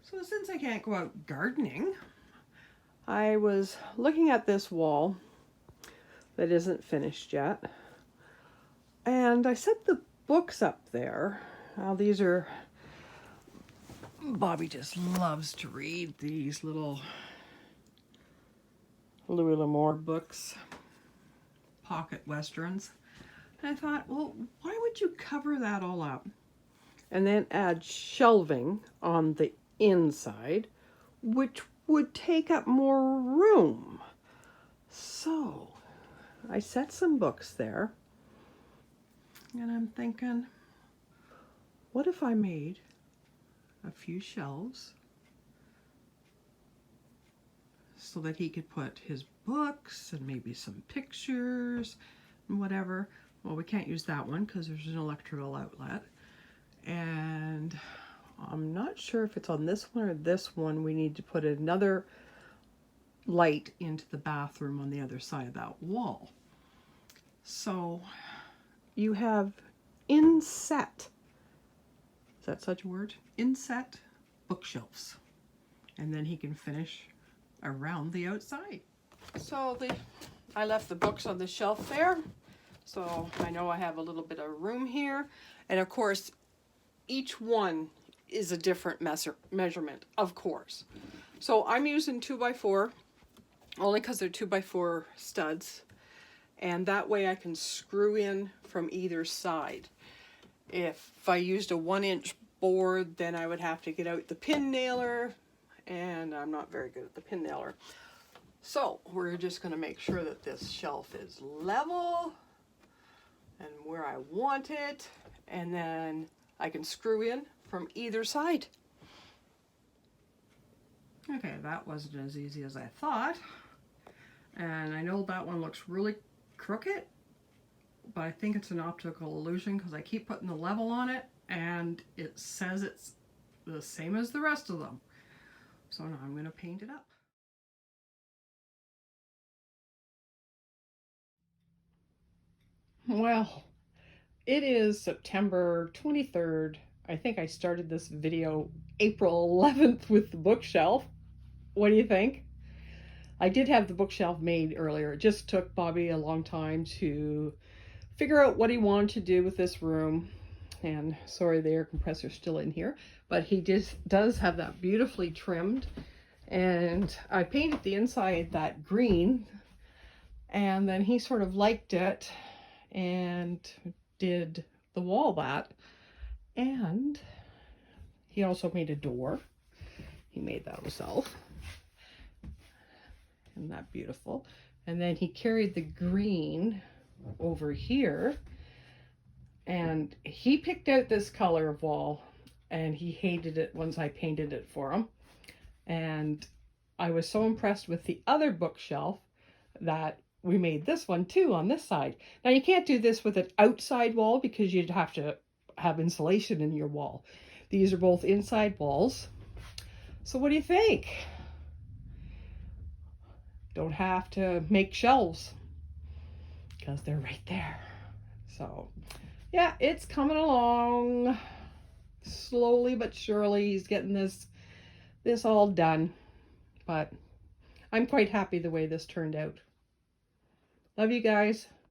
So since I can't go out gardening, I was looking at this wall that isn't finished yet. And I set the books up there. Now these are, Bobby just loves to read these little Louis L'Amour books, pocket westerns. And I thought, well, why would you cover that all up and then add shelving on the inside, which would take up more room? So I set some books there, and I'm thinking, what if I made a few shelves so that he could put his books and maybe some pictures and whatever. Well, we can't use that one because there's an electrical outlet. And I'm not sure if it's on this one or this one. We need to put another light into the bathroom on the other side of that wall. So you have inset, is that such a word? Inset bookshelves. And then he can finish around the outside. So I left the books on the shelf there. So I know I have a little bit of room here. And of course, each one is a different measurement, of course. So I'm using 2x4, only because they're 2x4 studs. And that way I can screw in from either side. If I used a 1-inch board, then I would have to get out the pin nailer, and I'm not very good at the pin nailer. So we're just going to make sure that this shelf is level and where I want it, and then I can screw in from either side. Okay, that wasn't as easy as I thought, and I know that one looks really crooked, but I think it's an optical illusion because I keep putting the level on it and it says it's the same as the rest of them. So now I'm going to paint it up. Well, it is September 23rd. I think I started this video April 11th with the bookshelf. What do you think? I did have the bookshelf made earlier. It just took Bobby a long time to figure out what he wanted to do with this room. And sorry, the air compressor's still in here, but he just does have that beautifully trimmed. And I painted the inside that green, and then he sort of liked it and did the wall that. And he also made a door. He made that himself. Isn't that beautiful? And then he carried the green over here, and he picked out this color of wall, and he hated it once I painted it for him. And I was so impressed with the other bookshelf that we made this one too on this side. Now you can't do this with an outside wall because you'd have to have insulation in your wall. These are both inside walls. So what do you think? Don't have to make shelves because they're right there. So yeah, it's coming along slowly but surely. He's getting this all done, but I'm quite happy the way this turned out. Love you guys.